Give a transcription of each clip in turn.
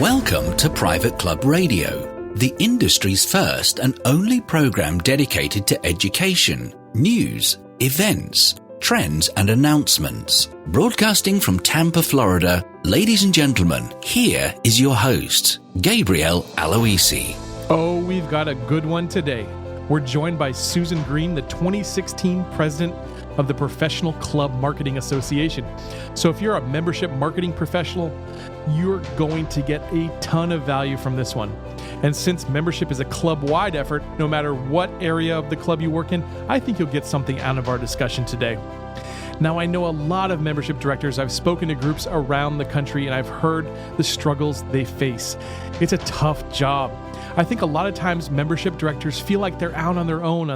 Welcome to Private Club Radio, the industry's first and only program dedicated to education, news, events, trends and announcements. Broadcasting from Tampa, Florida, ladies and gentlemen, here is your host, Gabriel Aloisi. Oh, we've got a good one today. We're joined by Susan Green, the 2016 president of the Professional Club Marketing Association. So if you're a membership marketing professional, you're going to get a ton of value from this one. And since membership is a club-wide effort, no matter what area of the club you work in, I think you'll get something out of our discussion today. Now, I know a lot of membership directors. I've spoken to groups around the country, and I've heard the struggles they face. It's a tough job. I think a lot of times membership directors feel like they're out on their own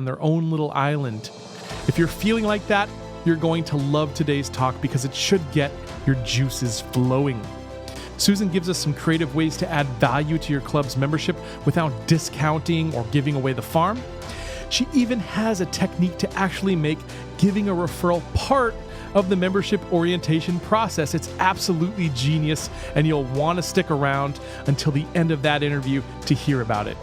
little island. If you're feeling like that, you're going to love today's talk because it should get your juices flowing. Susan gives us some creative ways to add value to your club's membership without discounting or giving away the farm. She even has a technique to actually make giving a referral part of the membership orientation process. It's absolutely genius, and you'll want to stick around until the end of that interview to hear about it.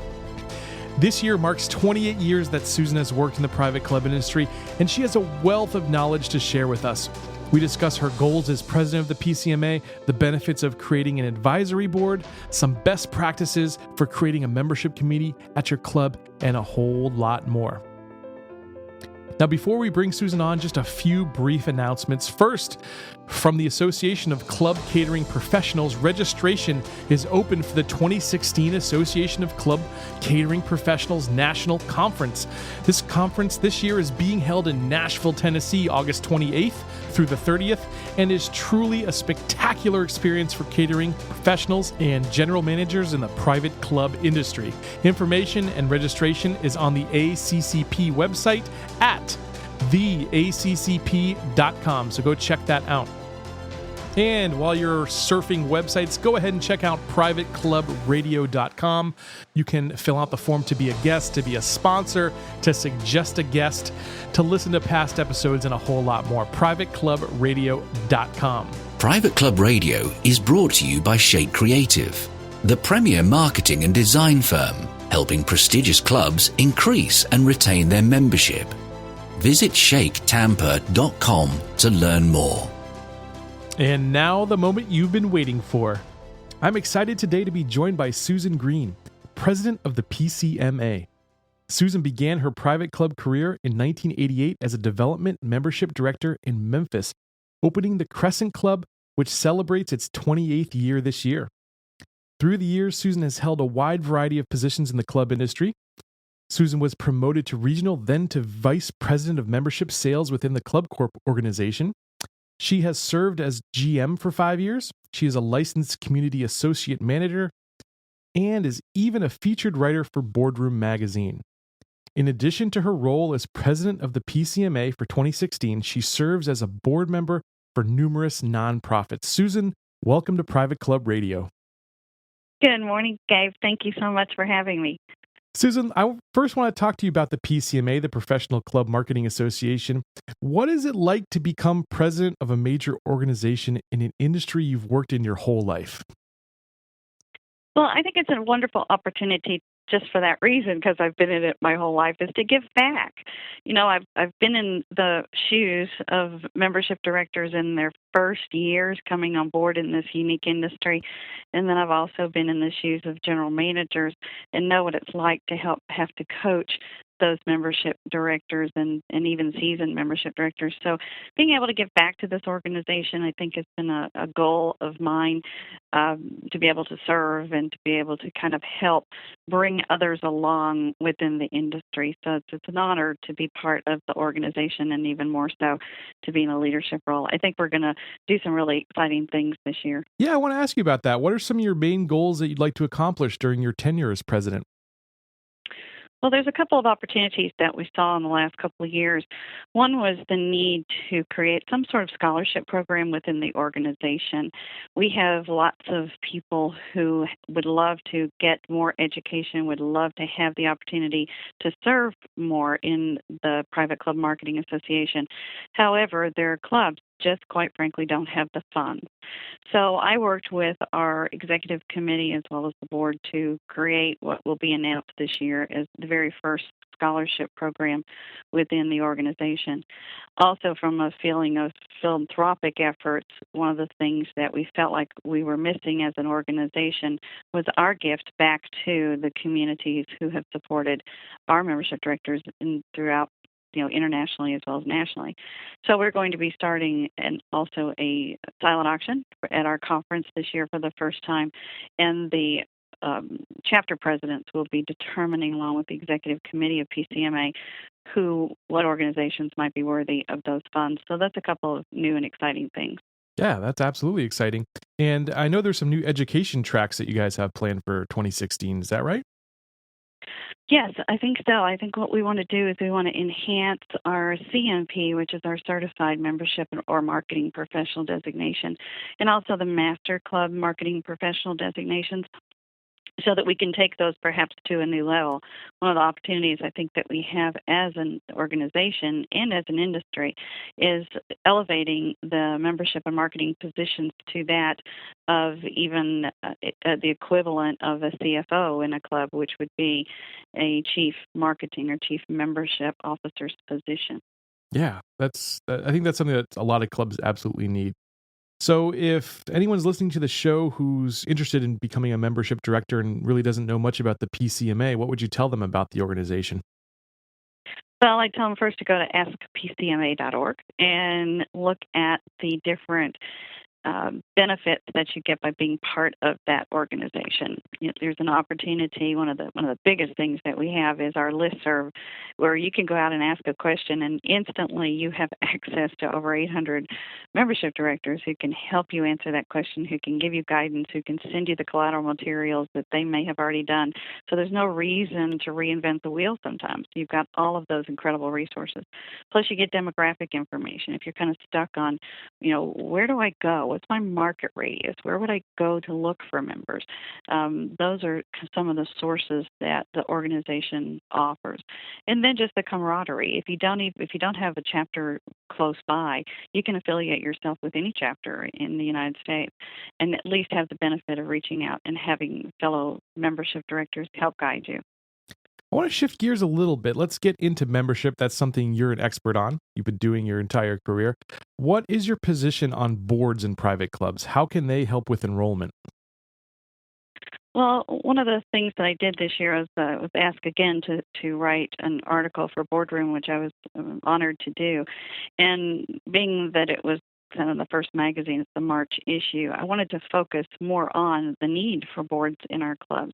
This year marks 28 years that Susan has worked in the private club industry, and she has a wealth of knowledge to share with us. We discuss her goals as president of the PCMA, the benefits of creating an advisory board, some best practices for creating a membership committee at your club, and a whole lot more. Now, before we bring Susan on, just a few brief announcements. First, from the Association of Club Catering Professionals, registration is open for the 2016 Association of Club Catering Professionals National Conference. This conference this year is being held in Nashville, Tennessee, August 28th through the 30th, and is truly a spectacular experience for catering professionals and general managers in the private club industry. Information and registration is on the ACCP website at theaccp.com, so go check that out. And while you're surfing websites, go ahead and check out privateclubradio.com. You can fill out the form to be a guest, to be a sponsor, to suggest a guest, to listen to past episodes, and a whole lot more. privateclubradio.com. Private Club Radio is brought to you by Shake Creative, the premier marketing and design firm, helping prestigious clubs increase and retain their membership. Visit shaketampa.com to learn more. And now the moment you've been waiting for. I'm excited today to be joined by Susan Green, president of the PCMA. Susan began her private club career in 1988 as a development membership director in Memphis, opening the Crescent Club, which celebrates its 28th year this year. Through the years, Susan has held a wide variety of positions in the club industry. Susan was promoted to regional, then to vice president of membership sales within the Club Corp organization. She has served as GM for 5 years. She is a licensed community associate manager and is even a featured writer for Boardroom Magazine. In addition to her role as president of the PCMA for 2016, she serves as a board member for numerous nonprofits. Susan, welcome to Private Club Radio. Good morning, Gabe. Thank you so much for having me. Susan, I first want to talk to you about the PCMA, the Professional Club Marketing Association. What is it like to become president of a major organization in an industry you've worked in your whole life? Well, I think it's a wonderful opportunity just for that reason, because I've been in it my whole life, is to give back. You know, I've been in the shoes of membership directors in their first years coming on board in this unique industry. And then I've also been in the shoes of general managers and know what it's like to have to coach those membership directors and even seasoned membership directors. So being able to give back to this organization, I think, has been a goal of mine, to be able to serve and to be able to kind of help bring others along within the industry. So it's an honor to be part of the organization, and even more so to be in a leadership role. I think we're going to do some really exciting things this year. Yeah, I want to ask you about that. What are some of your main goals that you'd like to accomplish during your tenure as president? Well, there's a couple of opportunities that we saw in the last couple of years. One was the need to create some sort of scholarship program within the organization. We have lots of people who would love to get more education, would love to have the opportunity to serve more in the Private Club Marketing Association. However, their clubs just quite frankly don't have the funds. So I worked with our executive committee as well as the board to create what will be announced this year as the very first scholarship program within the organization. Also, from a feeling of philanthropic efforts, one of the things that we felt like we were missing as an organization was our gift back to the communities who have supported our membership directors throughout, internationally as well as nationally. So we're going to be starting also a silent auction at our conference this year for the first time, and the chapter presidents will be determining, along with the executive committee of PCMA, what organizations might be worthy of those funds. So that's a couple of new and exciting things. Yeah, that's absolutely exciting. And I know there's some new education tracks that you guys have planned for 2016. Is that right? Yes, I think so. I think what we want to do is we want to enhance our CMP, which is our Certified Membership or Marketing Professional designation, and also the Master Club Marketing Professional designations, so that we can take those perhaps to a new level. One of the opportunities I think that we have as an organization and as an industry is elevating the membership and marketing positions to that of even the equivalent of a CFO in a club, which would be a chief marketing or chief membership officer's position. Yeah, I think that's something that a lot of clubs absolutely need. So if anyone's listening to the show who's interested in becoming a membership director and really doesn't know much about the PCMA, what would you tell them about the organization? Well, I tell them first to go to askpcma.org and look at the different benefits that you get by being part of that organization. There's an opportunity. One of the biggest things that we have is our listserv, where you can go out and ask a question, and instantly you have access to over 800 membership directors who can help you answer that question, who can give you guidance, who can send you the collateral materials that they may have already done. So there's no reason to reinvent the wheel sometimes. You've got all of those incredible resources. Plus, you get demographic information. If you're kind of stuck on, where do I go? What's my market radius? Where would I go to look for members? Those are some of the sources that the organization offers. And then just the camaraderie. If you don't have a chapter close by, you can affiliate yourself with any chapter in the United States and at least have the benefit of reaching out and having fellow membership directors help guide you. I want to shift gears a little bit. Let's get into membership. That's something you're an expert on. You've been doing your entire career. What is your position on boards in private clubs? How can they help with enrollment? Well, one of the things that I did this year was asked again to write an article for Boardroom, which I was honored to do. And being that it was kind of the first magazine, it's the March issue, I wanted to focus more on the need for boards in our clubs.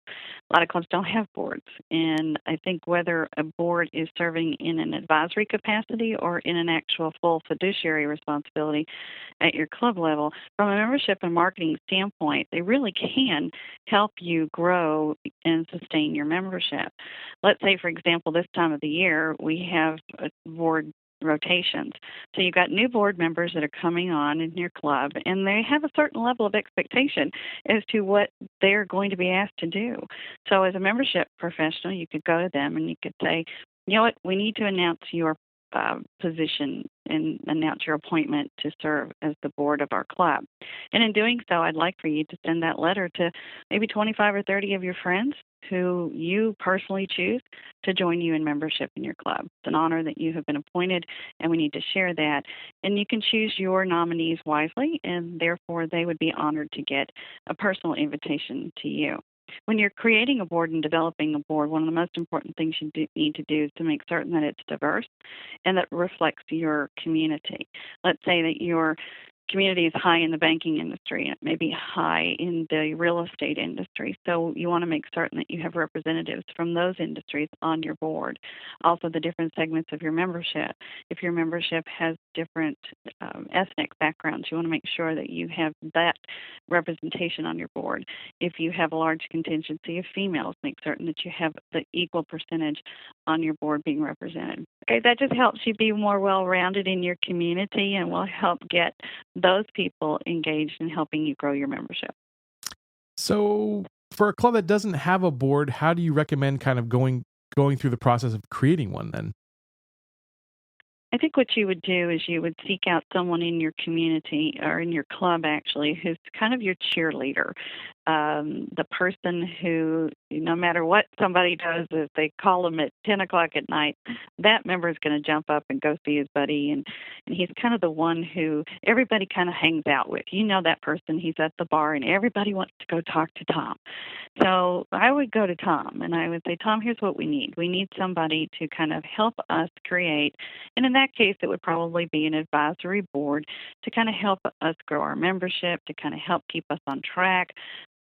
A lot of clubs don't have boards, and I think whether a board is serving in an advisory capacity or in an actual full fiduciary responsibility at your club level, from a membership and marketing standpoint, they really can help you grow and sustain your membership. Let's say, for example, this time of the year, we have a board rotations. So you've got new board members that are coming on in your club, and they have a certain level of expectation as to what they're going to be asked to do. So as a membership professional, you could go to them and you could say, you know what, we need to announce your position and announce your appointment to serve as the board of our club. And in doing so, I'd like for you to send that letter to maybe 25 or 30 of your friends who you personally choose to join you in membership in your club. It's an honor that you have been appointed, and we need to share that. And you can choose your nominees wisely, and therefore they would be honored to get a personal invitation to you. When you're creating a board and developing a board, one of the most important things you need to do is to make certain that it's diverse and that reflects your community. Let's say that your community is high in the banking industry and it may be high in the real estate industry. So you want to make certain that you have representatives from those industries on your board. Also, the different segments of your membership. If your membership has different ethnic backgrounds, you want to make sure that you have that representation on your board. If you have a large contingency of females, make certain that you have the equal percentage on your board being represented. Okay, that just helps you be more well-rounded in your community and will help get those people engaged in helping you grow your membership. So for a club that doesn't have a board, how do you recommend kind of going through the process of creating one then? I think what you would do is you would seek out someone in your community or in your club, actually, who's kind of your cheerleader. The person who, no matter what somebody does, if they call him at 10 o'clock at night, that member is going to jump up and go see his buddy. And he's kind of the one who everybody kind of hangs out with. You know that person, he's at the bar, and everybody wants to go talk to Tom. So I would go to Tom, and I would say, Tom, here's what we need. We need somebody to kind of help us create, and in that case, it would probably be an advisory board to kind of help us grow our membership, to kind of help keep us on track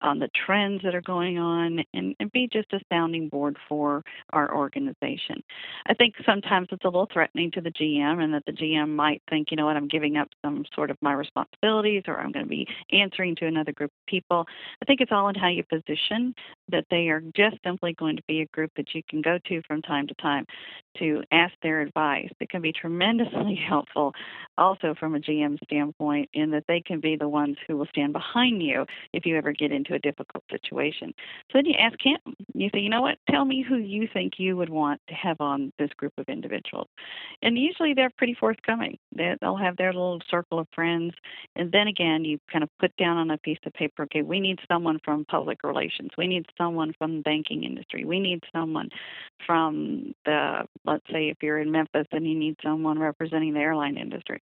on the trends that are going on, and be just a sounding board for our organization. I think sometimes it's a little threatening to the GM, and that the GM might think, you know what, I'm giving up some sort of my responsibilities, or I'm going to be answering to another group of people. I think it's all in how you position, that they are just simply going to be a group that you can go to from time to time to ask their advice. It can be tremendously helpful also from a GM standpoint, in that they can be the ones who will stand behind you if you ever get into a difficult situation. So then you ask him, you say, you know what, tell me who you think you would want to have on this group of individuals. And usually they're pretty forthcoming. They'll have their little circle of friends. And then again, you kind of put down on a piece of paper, okay, we need someone from public relations. We need someone from the banking industry. We need someone from let's say if you're in Memphis and you need someone representing the airline industry.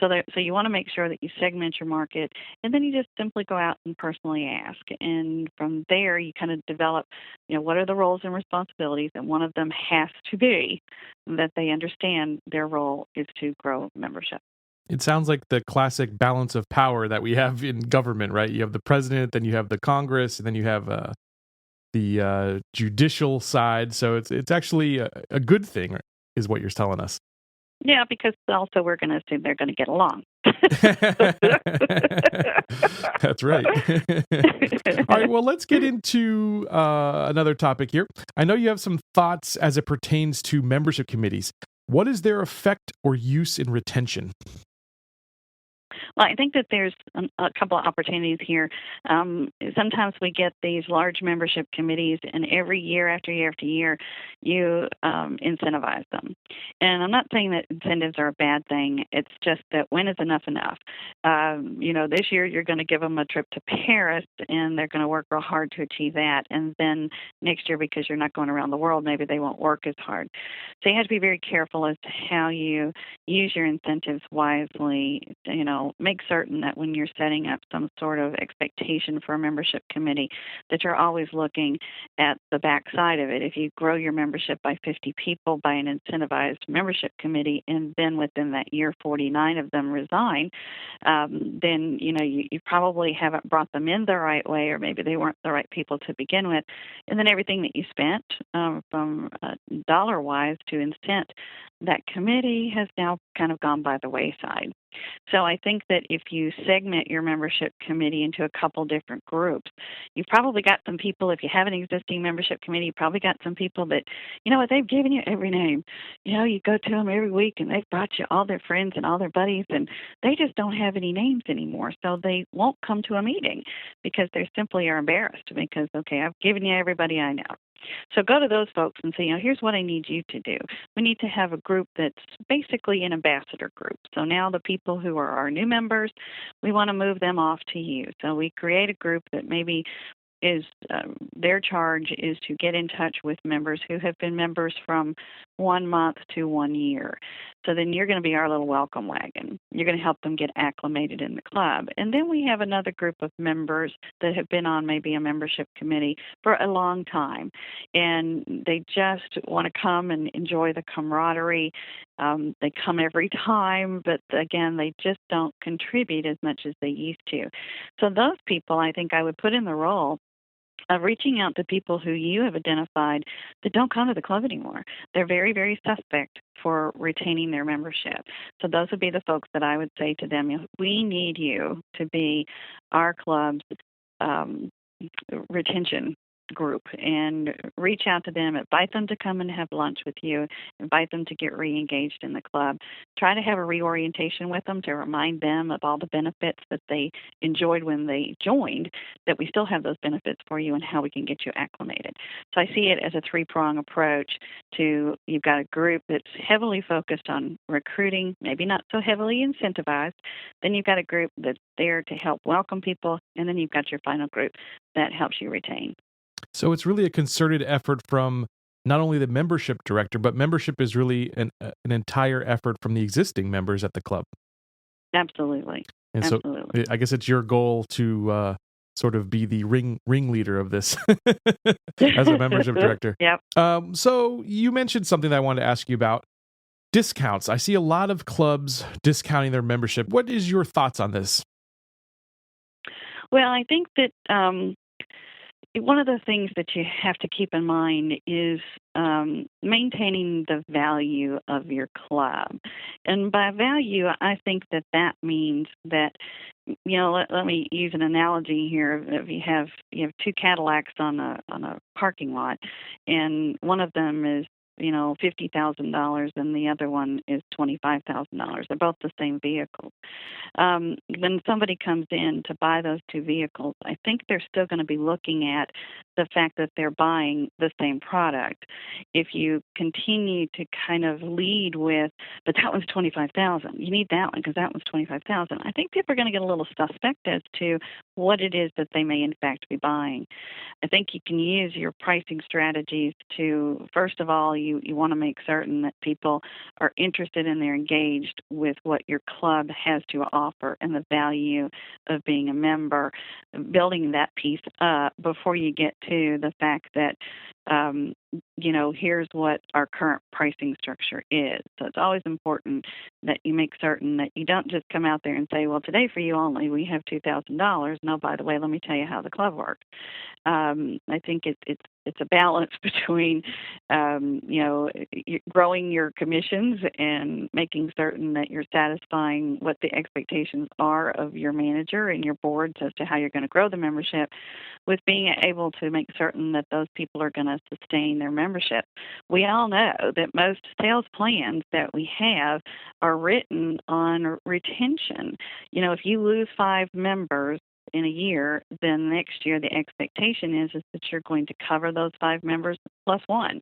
So you want to make sure that you segment your market, and then you just simply go out and personally ask. And from there, you kind of develop, what are the roles and responsibilities, and one of them has to be that they understand their role is to grow membership. It sounds like the classic balance of power that we have in government, right? You have the president, then you have the Congress, and then you have the judicial side. So it's actually a good thing, is what you're telling us. Yeah, because also we're going to assume they're going to get along. That's right. All right, well, let's get into another topic here. I know you have some thoughts as it pertains to membership committees. What is their effect or use in retention? Well, I think that there's a couple of opportunities here. Sometimes we get these large membership committees, and every year after year after year, you incentivize them. And I'm not saying that incentives are a bad thing. It's just that when is enough enough? This year you're going to give them a trip to Paris, and they're going to work real hard to achieve that. And then next year, because you're not going around the world, maybe they won't work as hard. So you have to be very careful as to how you use your incentives wisely. Make certain that when you're setting up some sort of expectation for a membership committee, that you're always looking at the back side of it. If you grow your membership by 50 people by an incentivized membership committee, and then within that year 49 of them resign, then you probably haven't brought them in the right way, or maybe they weren't the right people to begin with. And then everything that you spent from dollar-wise to incent that committee has now kind of gone by the wayside. So I think that if you segment your membership committee into a couple different groups, you've probably got some people, if you have an existing membership committee, you've probably got some people that, they've given you every name. You go to them every week, and they've brought you all their friends and all their buddies, and they just don't have any names anymore. So they won't come to a meeting because they simply are embarrassed because, okay, I've given you everybody I know. So go to those folks and say, here's what I need you to do. We need to have a group that's basically an ambassador group. So now the people who are our new members, we want to move them off to you. So we create a group that maybe is their charge is to get in touch with members who have been members from 1 month to 1 year. So then you're going to be our little welcome wagon. You're going to help them get acclimated in the club. And then we have another group of members that have been on maybe a membership committee for a long time, and they just want to come and enjoy the camaraderie. They come every time, but again, they just don't contribute as much as they used to. So those people, I think I would put in the role of reaching out to people who you have identified that don't come to the club anymore. They're very, very suspect for retaining their membership. So those would be the folks that I would say to them, we need you to be our club's retention group and reach out to them, invite them to come and have lunch with you, invite them to get re-engaged in the club. Try to have a reorientation with them to remind them of all the benefits that they enjoyed when they joined, that we still have those benefits for you and how we can get you acclimated. So I see it as a three-prong approach to, you've got a group that's heavily focused on recruiting, maybe not so heavily incentivized. Then you've got a group that's there to help welcome people, and then you've got your final group that helps you retain. So it's really a concerted effort from not only the membership director, but membership is really an entire effort from the existing members at the club. Absolutely. And Absolutely. so I guess it's your goal to sort of be the ringleader of this as a membership director. Yep. So you mentioned something that I wanted to ask you about. Discounts. I see a lot of clubs discounting their membership. What is your thoughts on this? Well, I think that one of the things that you have to keep in mind is maintaining the value of your club. And by value, I think that means that, let me use an analogy here. If you have two Cadillacs on a parking lot, and one of them is $50,000, and the other one is $25,000. They're both the same vehicles. When somebody comes in to buy those two vehicles, I think they're still going to be looking at the fact that they're buying the same product. If you continue to kind of lead with, but that one's $25,000, you need that one because that one's $25,000, I think people are going to get a little suspect as to what it is that they may in fact be buying. I think you can use your pricing strategies to, first of all, you want to make certain that people are interested and they're engaged with what your club has to offer and the value of being a member, building that piece up before you get to the fact that, here's what our current pricing structure is. So it's always important that you make certain that you don't just come out there and say, well, today for you only, we have $2,000. No, by the way, let me tell you how the club works. I think it's a balance between, growing your commissions and making certain that you're satisfying what the expectations are of your manager and your boards as to how you're going to grow the membership, with being able to make certain that those people are going to sustain their membership. We all know that most sales plans that we have are written on retention. If you lose 5 members in a year, then next year the expectation is that you're going to cover those 5 members plus 1.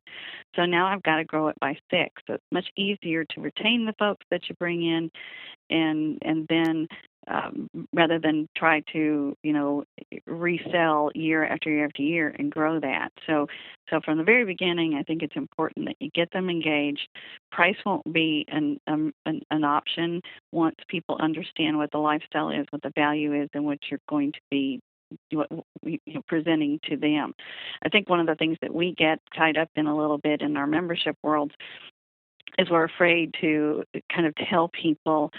So now I've got to grow it by 6. So it's much easier to retain the folks that you bring in, and then rather than try to resell year after year after year and grow that. So from the very beginning, I think it's important that you get them engaged. Price won't be an option once people understand what the lifestyle is, what the value is, and what you're going to be presenting to them. I think one of the things that we get tied up in a little bit in our membership worlds is we're afraid to kind of tell people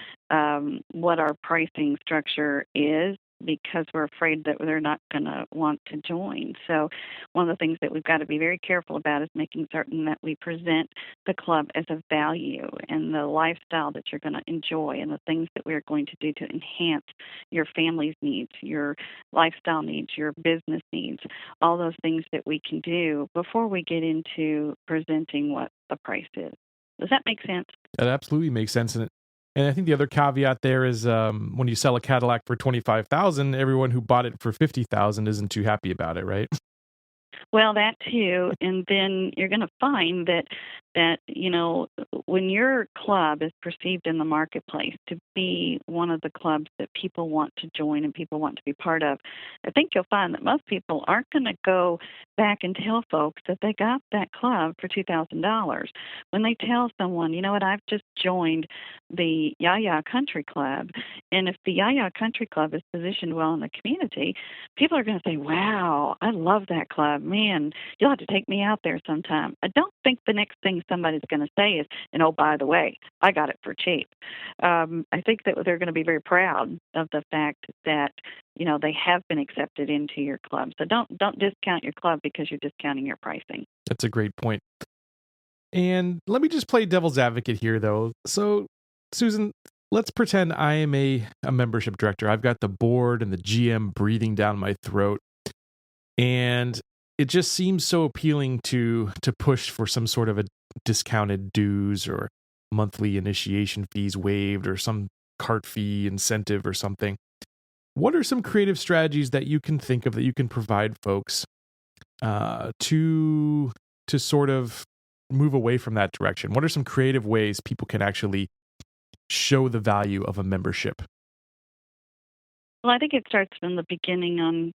what our pricing structure is, because we're afraid that they're not going to want to join. So one of the things that we've got to be very careful about is making certain that we present the club as a value and the lifestyle that you're going to enjoy and the things that we're going to do to enhance your family's needs, your lifestyle needs, your business needs, all those things that we can do before we get into presenting what the price is. Does that make sense? That absolutely makes sense. And I think the other caveat there is when you sell a Cadillac for $25,000, everyone who bought it for $50,000 isn't too happy about it, right? Well, that too. And then you're going to find that when your club is perceived in the marketplace to be one of the clubs that people want to join and people want to be part of, I think you'll find that most people aren't going to go back and tell folks that they got that club for $2,000. When they tell someone, you know what, I've just joined the Yaya Country Club, and if the Yaya Country Club is positioned well in the community, people are going to say, wow, I love that club. Man, you'll have to take me out there sometime. I don't think the next thing somebody's going to say is, and oh, by the way, I got it for cheap. I think that they're going to be very proud of the fact that they have been accepted into your club. So don't discount your club because you're discounting your pricing. That's a great point. And let me just play devil's advocate here, though. So, Susan, let's pretend I am a membership director. I've got the board and the GM breathing down my throat. And it just seems so appealing to push for some sort of a discounted dues or monthly initiation fees waived or some cart fee incentive or something. What are some creative strategies that you can think of that you can provide folks to sort of move away from that direction? What are some creative ways people can actually show the value of a membership? Well, I think it starts from the beginning on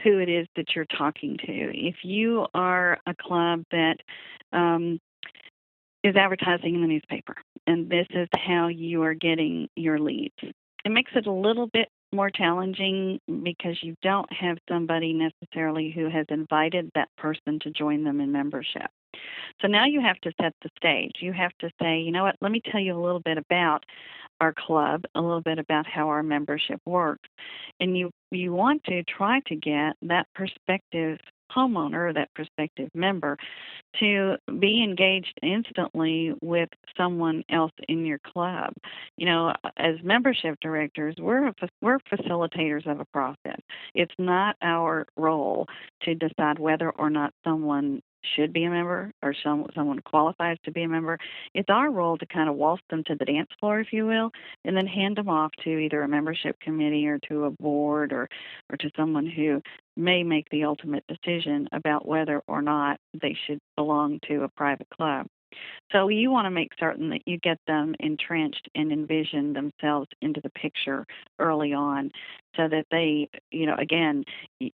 who it is that you're talking to. If you are a club that is advertising in the newspaper, and this is how you are getting your leads, it makes it a little bit more challenging because you don't have somebody necessarily who has invited that person to join them in membership. So now you have to set the stage. You have to say, you know what, let me tell you a little bit about our club, a little bit about how our membership works. And you want to try to get that prospective homeowner, that prospective member, to be engaged instantly with someone else in your club. You know, as membership directors, we're facilitators of a process. It's not our role to decide whether or not someone should be a member or someone qualifies to be a member. It's our role to kind of waltz them to the dance floor, if you will, and then hand them off to either a membership committee or to a board or to someone who may make the ultimate decision about whether or not they should belong to a private club. So you want to make certain that you get them entrenched and envision themselves into the picture early on so that they, you know, again,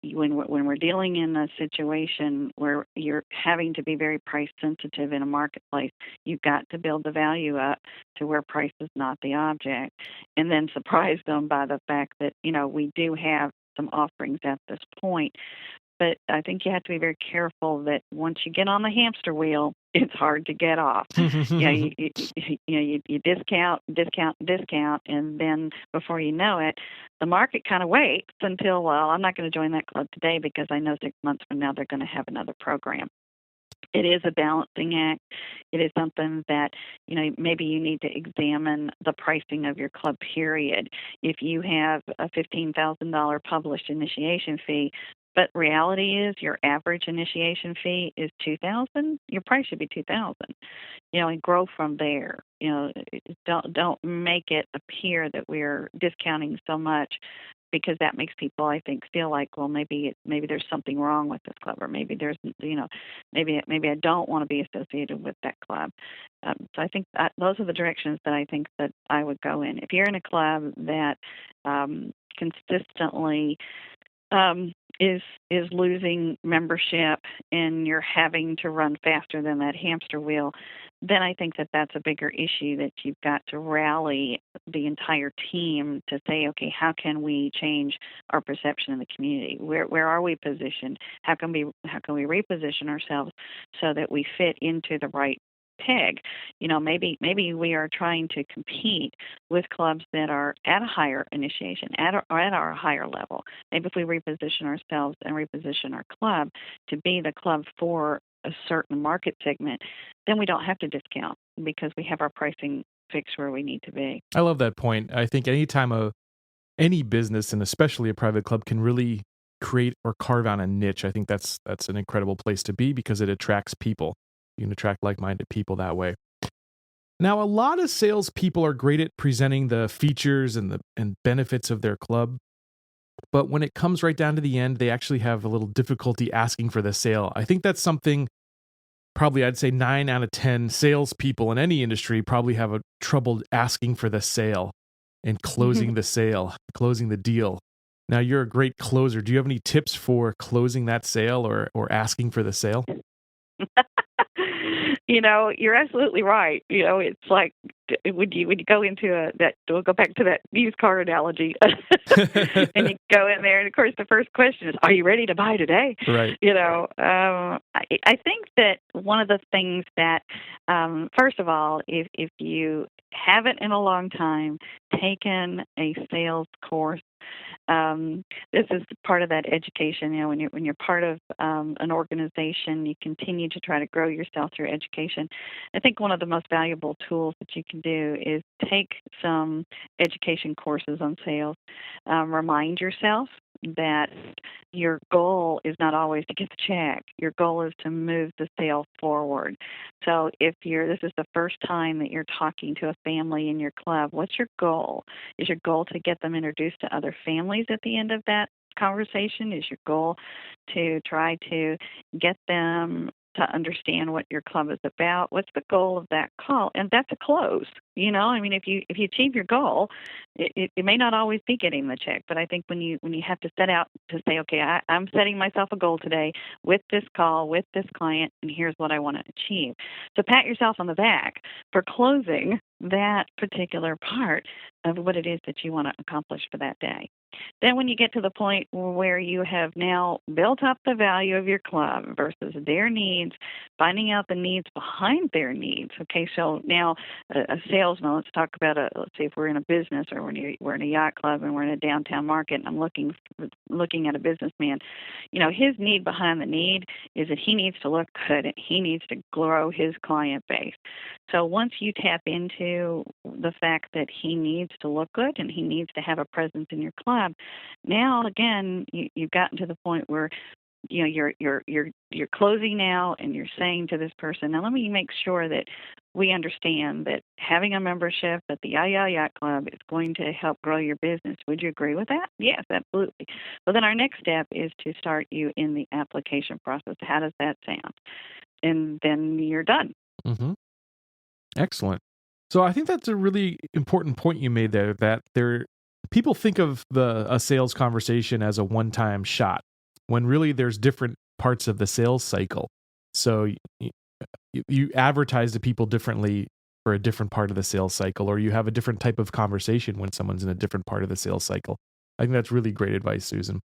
when we're dealing in a situation where you're having to be very price sensitive in a marketplace, you've got to build the value up to where price is not the object, and then surprise them by the fact that, you know, we do have some offerings at this point. But I think you have to be very careful that once you get on the hamster wheel, it's hard to get off. You discount, and then before you know it, the market kind of waits until, well, I'm not going to join that club today because I know 6 months from now they're going to have another program. It is a balancing act. It is something that, you know, maybe you need to examine the pricing of your club, period. If you have a $15,000 published initiation fee, but reality is your average initiation fee is $2,000, your price should be $2,000. You know, and grow from there. You know, don't make it appear that we're discounting so much, because that makes people, I think, feel like, well, maybe there's something wrong with this club, or maybe there's, you know, maybe I don't want to be associated with that club. So I think those are the directions that I think that I would go in. If you're in a club that consistently is losing membership and you're having to run faster than that hamster wheel, then I think that that's a bigger issue, that you've got to rally the entire team to say, okay, how can we change our perception in the community? Where are we positioned? How can we reposition ourselves so that we fit into the right peg? You know, maybe we are trying to compete with clubs that are at a higher initiation, at our higher level. Maybe if we reposition ourselves and reposition our club to be the club for a certain market segment, then we don't have to discount because we have our pricing fixed where we need to be. I love that point. I think anytime any business, and especially a private club, can really create or carve out a niche, I think that's an incredible place to be, because it attracts people. You can attract like-minded people that way. Now, a lot of salespeople are great at presenting the features and benefits of their club, but when it comes right down to the end, they actually have a little difficulty asking for the sale. I think that's something probably I'd say 9 out of 10 salespeople in any industry probably have a trouble asking for the sale and closing the sale, closing the deal. Now, you're a great closer. Do you have any tips for closing that sale or asking for the sale? You know, you're absolutely right. You know, it's like, would you go into we'll go back to that used car analogy, and you go in there, and of course the first question is, are you ready to buy today? Right. You know, I think that one of the things that, first of all, if you haven't in a long time, taken a sales course, this is part of that education. When you're part of an organization, you continue to try to grow yourself through education. I think one of the most valuable tools that you can do is take some education courses on sales. Remind yourself that your goal is not always to get the check. Your goal is to move the sale forward. So if this is the first time that you're talking to a family in your club, what's your goal? Is your goal to get them introduced to other families at the end of that conversation? Is your goal to try to get them to understand what your club is about? What's the goal of that call? And that's a close. If you achieve your goal, it may not always be getting the check, but I think when you have to set out to say, okay, I'm setting myself a goal today with this call, with this client, and here's what I want to achieve. So pat yourself on the back for closing that particular part of what it is that you want to accomplish for that day. Then when you get to the point where you have now built up the value of your club versus their needs, finding out the needs behind their needs. Okay, so now a salesman, let's talk about let's say if we're in a business or we're in a yacht club and we're in a downtown market and I'm looking at a businessman, his need behind the need is that he needs to look good and he needs to grow his client base. So once you tap into the fact that he needs to look good and he needs to have a presence in your club, now again you've gotten to the point where you're closing now and you're saying to this person, now let me make sure that we understand that having a membership at the Yacht Club is going to help grow your business. Would you agree with that? Yes, absolutely. Well, then our next step is to start you in the application process. How does that sound? And then you're done. Mm-hmm. Excellent. So I think that's a really important point you made there, that people think of a sales conversation as a one-time shot, when really there's different parts of the sales cycle. So you advertise to people differently for a different part of the sales cycle, or you have a different type of conversation when someone's in a different part of the sales cycle. I think that's really great advice, Susan.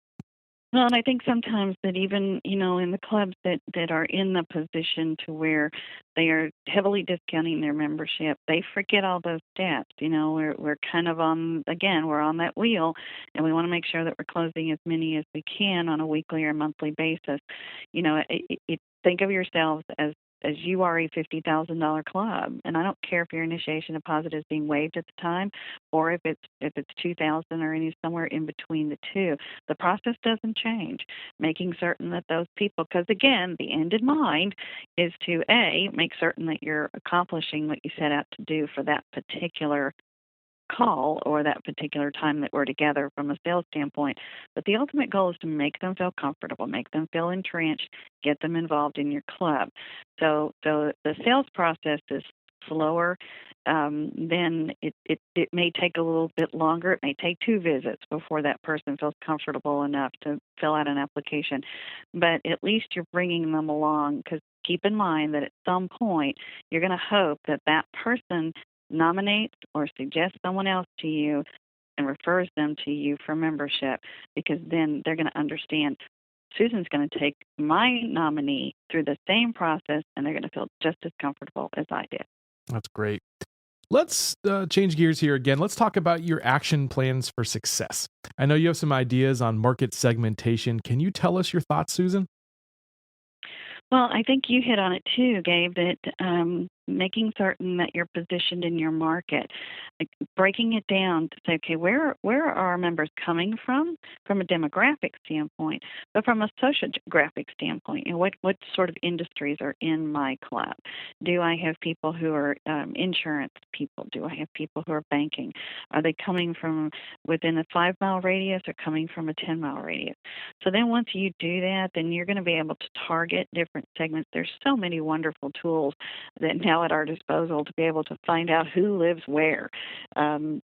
Well, and I think sometimes that even, in the clubs that are in the position to where they are heavily discounting their membership, they forget all those steps. We're kind of we're on that wheel, and we want to make sure that we're closing as many as we can on a weekly or monthly basis. Think of yourselves as you are a $50,000 club, and I don't care if your initiation deposit is being waived at the time, or if it's $2,000 or somewhere in between the two. The process doesn't change. Making certain that those people, because again, the end in mind is to make certain that you're accomplishing what you set out to do for that particular call or that particular time that we're together from a sales standpoint. But the ultimate goal is to make them feel comfortable, make them feel entrenched, get them involved in your club. So the sales process is slower. Then it may take a little bit longer. It may take 2 visits before that person feels comfortable enough to fill out an application. But at least you're bringing them along, because keep in mind that at some point you're going to hope that that person nominates or suggests someone else to you and refers them to you for membership, because then they're going to understand Susan's going to take my nominee through the same process, and they're going to feel just as comfortable as I did. That's great. Let's change gears here again. Let's talk about your action plans for success. I know you have some ideas on market segmentation. Can you tell us your thoughts, Susan? Well, I think you hit on it too, Gabe, that making certain that you're positioned in your market, like breaking it down to say, okay, where are our members coming from a demographic standpoint, but from a sociographic standpoint, what sort of industries are in my club? Do I have people who are insurance people? Do I have people who are banking? Are they coming from within a 5-mile radius or coming from a 10-mile radius? So then once you do that, then you're going to be able to target different segments. There's so many wonderful tools that now at our disposal to be able to find out who lives where.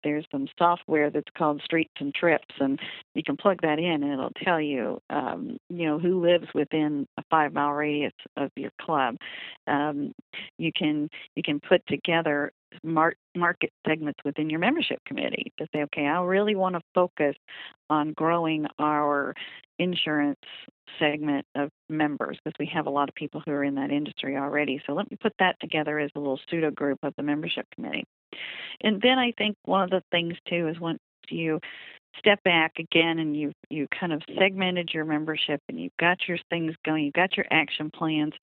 There's some software that's called Streets and Trips, and you can plug that in, and it'll tell you, who lives within a 5-mile radius of your club. You can put together market segments within your membership committee to say, okay, I really want to focus on growing our insurance segment of members, because we have a lot of people who are in that industry already. So let me put that together as a little pseudo group of the membership committee. And then I think one of the things too is once you step back again and you kind of segmented your membership and you've got your things going, you've got your action plans.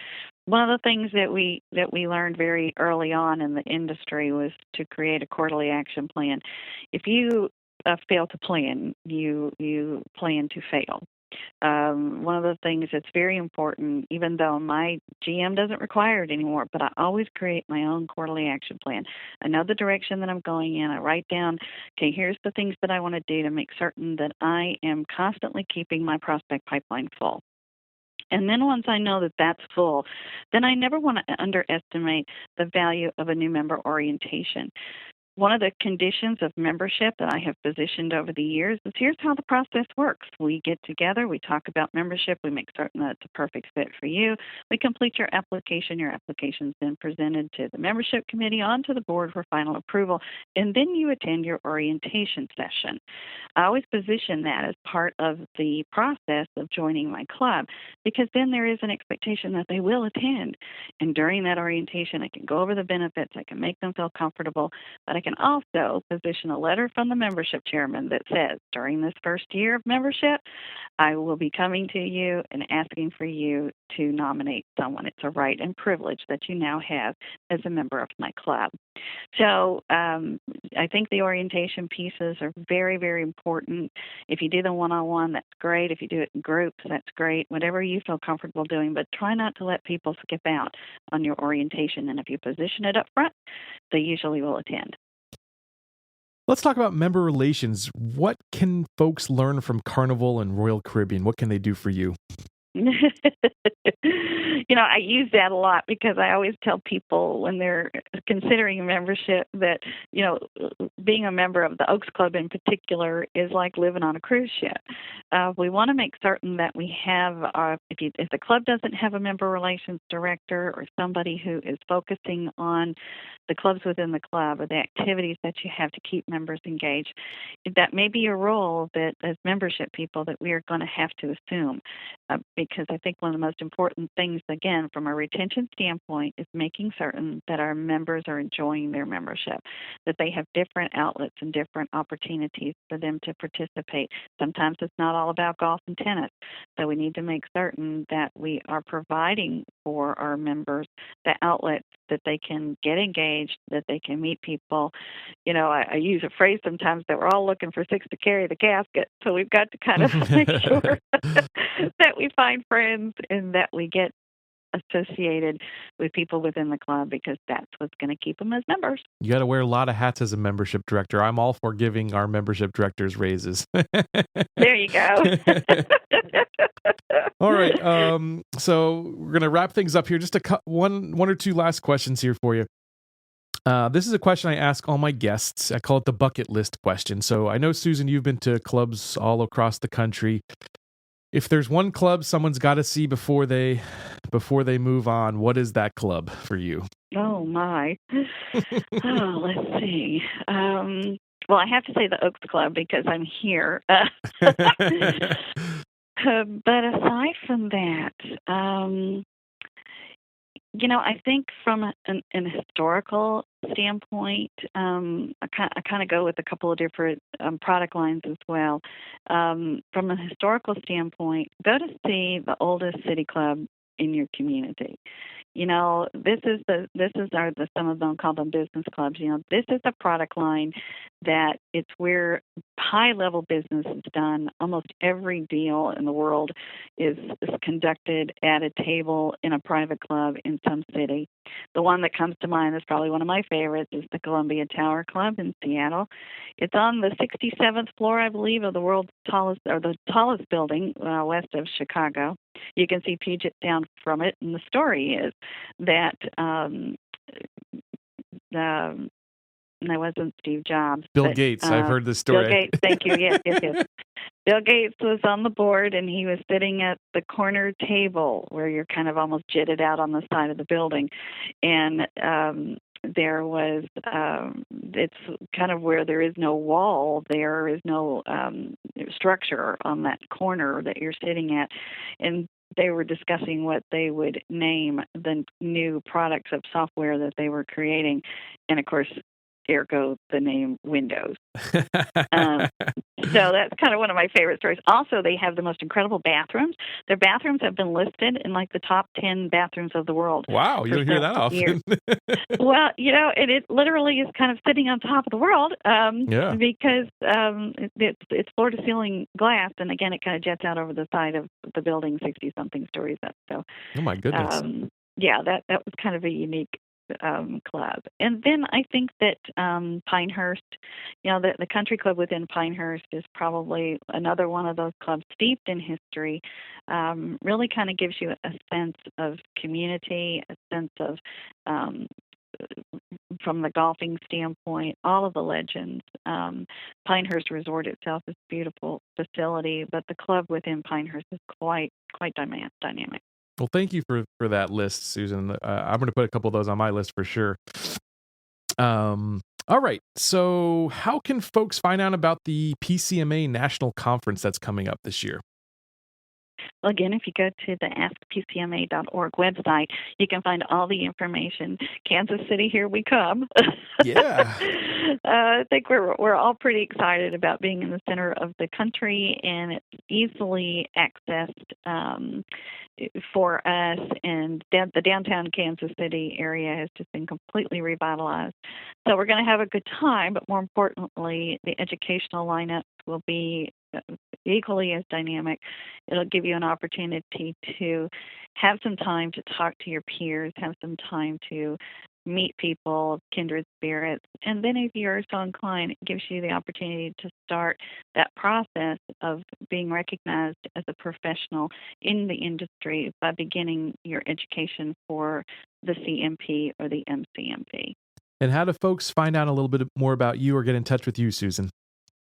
One of the things that we learned very early on in the industry was to create a quarterly action plan. If you fail to plan, you plan to fail. One of the things that's very important, even though my GM doesn't require it anymore, but I always create my own quarterly action plan. I know the direction that I'm going in. I write down, okay, here's the things that I want to do to make certain that I am constantly keeping my prospect pipeline full. And then once I know that that's full, then I never want to underestimate the value of a new member orientation. One of the conditions of membership that I have positioned over the years is here's how the process works. We get together, we talk about membership, we make certain that it's a perfect fit for you. We complete your application. Your application is then presented to the membership committee, on to the board for final approval, and then you attend your orientation session. I always position that as part of the process of joining my club, because then there is an expectation that they will attend. And during that orientation, I can go over the benefits, I can make them feel comfortable, but I can also position a letter from the membership chairman that says, during this first year of membership, I will be coming to you and asking for you to nominate someone. It's a right and privilege that you now have as a member of my club. So I think the orientation pieces are very, very important. If you do them one-on-one, that's great. If you do it in groups, that's great. Whatever you feel comfortable doing, but try not to let people skip out on your orientation. And if you position it up front, they usually will attend. Let's talk about member relations. What can folks learn from Carnival and Royal Caribbean? What can they do for you? I use that a lot because I always tell people when they're considering a membership that, being a member of the Oaks Club in particular is like living on a cruise ship. We want to make certain that we have, if the club doesn't have a member relations director or somebody who is focusing on the clubs within the club or the activities that you have to keep members engaged, that may be a role that as membership people that we are going to have to assume. Because I think one of the most important things, again, from a retention standpoint, is making certain that our members are enjoying their membership, that they have different outlets and different opportunities for them to participate. Sometimes it's not all about golf and tennis, so we need to make certain that we are providing for our members the outlets that they can get engaged, that they can meet people. I use a phrase sometimes that we're all looking for six to carry the casket, so we've got to kind of make sure that we find friends and that we get associated with people within the club, because that's what's going to keep them as members. You got to wear a lot of hats as a membership director. I'm all for giving our membership directors raises. There you go. All right. So we're going to wrap things up here. Just one or two last questions here for you. This is a question I ask all my guests. I call it the bucket list question. So I know, Susan, you've been to clubs all across the country. If there's one club someone's got to see before they move on, what is that club for you? Oh, my. Let's see. Well, I have to say the Oaks Club because I'm here. But aside from that, I think from an historical standpoint, I kind of go with a couple of different product lines as well. From a historical standpoint, go to see the oldest city club in your community. This is some of them call them business clubs. This is a product line that it's where high-level business is done. Almost every deal in the world is conducted at a table in a private club in some city. The one that comes to mind is probably one of my favorites is the Columbia Tower Club in Seattle. It's on the 67th floor, I believe, of the world's tallest building west of Chicago. You can see Puget Sound from it, and the story is that that wasn't Steve Jobs. Bill Gates. I've heard this story. Bill Gates, thank you. Yes. Bill Gates was on the board, and he was sitting at the corner table where you're kind of almost jetted out on the side of the building. And there was, it's kind of where there is no wall, there is no structure on that corner that you're sitting at. And they were discussing what they would name the new products of software that they were creating. And of course, ergo the name Windows. So that's kind of one of my favorite stories. Also, they have the most incredible bathrooms. Their bathrooms have been listed in like the top 10 bathrooms of the world. Wow, you don't hear that often. Well, and it literally is kind of sitting on top of the world because it's floor-to-ceiling glass, and again, it kind of jets out over the side of the building 60-something stories up. So, oh my goodness. That was kind of a unique club. And then I think that Pinehurst, the country club within Pinehurst is probably another one of those clubs steeped in history, really kind of gives you a sense of community, a sense of, from the golfing standpoint, all of the legends. Pinehurst Resort itself is a beautiful facility, but the club within Pinehurst is quite dynamic. Well, thank you for that list, Susan. I'm going to put a couple of those on my list for sure. All right. So how can folks find out about the PCMA National Conference that's coming up this year? Well, again, if you go to the askpcma.org website, you can find all the information. Kansas City, here we come. Yeah. I think we're all pretty excited about being in the center of the country, and it's easily accessed for us. And the downtown Kansas City area has just been completely revitalized. So we're going to have a good time, but more importantly, the educational lineup will be equally as dynamic. It'll give you an opportunity to have some time to talk to your peers, have some time to meet people, kindred spirits, and then if you're so inclined, it gives you the opportunity to start that process of being recognized as a professional in the industry by beginning your education for the CMP or the MCMP. And how do folks find out a little bit more about you or get in touch with you, Susan?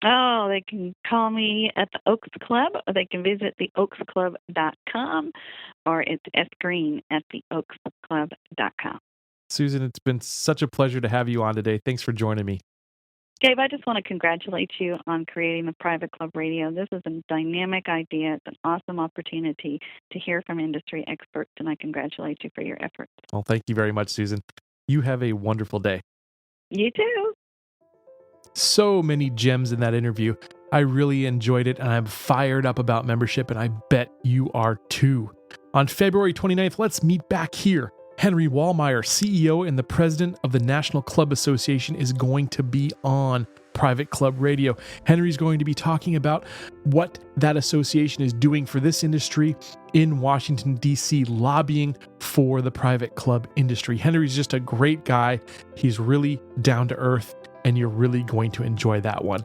Oh, they can call me at the Oaks Club, or they can visit theoaksclub.com, or it's sgreen@theoaksclub.com. Susan, it's been such a pleasure to have you on today. Thanks for joining me. Gabe, I just want to congratulate you on creating the Private Club Radio. This is a dynamic idea. It's an awesome opportunity to hear from industry experts, and I congratulate you for your efforts. Well, thank you very much, Susan. You have a wonderful day. You too. So many gems in that interview. I really enjoyed it, and I'm fired up about membership, and I bet you are too. On February 29th, let's meet back here. Henry Wallmeyer, CEO and the president of the National Club Association, is going to be on Private Club Radio. Henry's going to be talking about what that association is doing for this industry in Washington, D.C., lobbying for the private club industry. Henry's just a great guy. He's really down to earth, and you're really going to enjoy that one.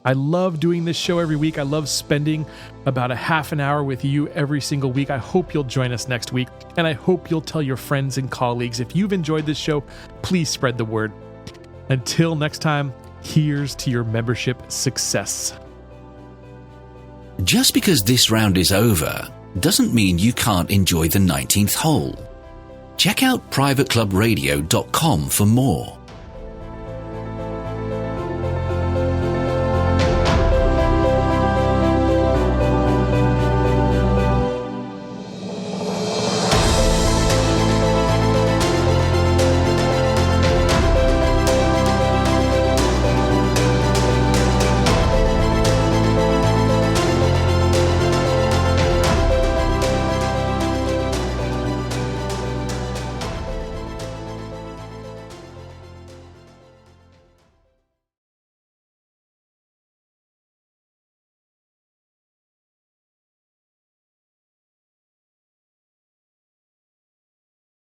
I love doing this show every week. I love spending about a half an hour with you every single week. I hope you'll join us next week, and I hope you'll tell your friends and colleagues. If you've enjoyed this show, please spread the word. Until next time, here's to your membership success. Just because this round is over doesn't mean you can't enjoy the 19th hole. Check out privateclubradio.com for more.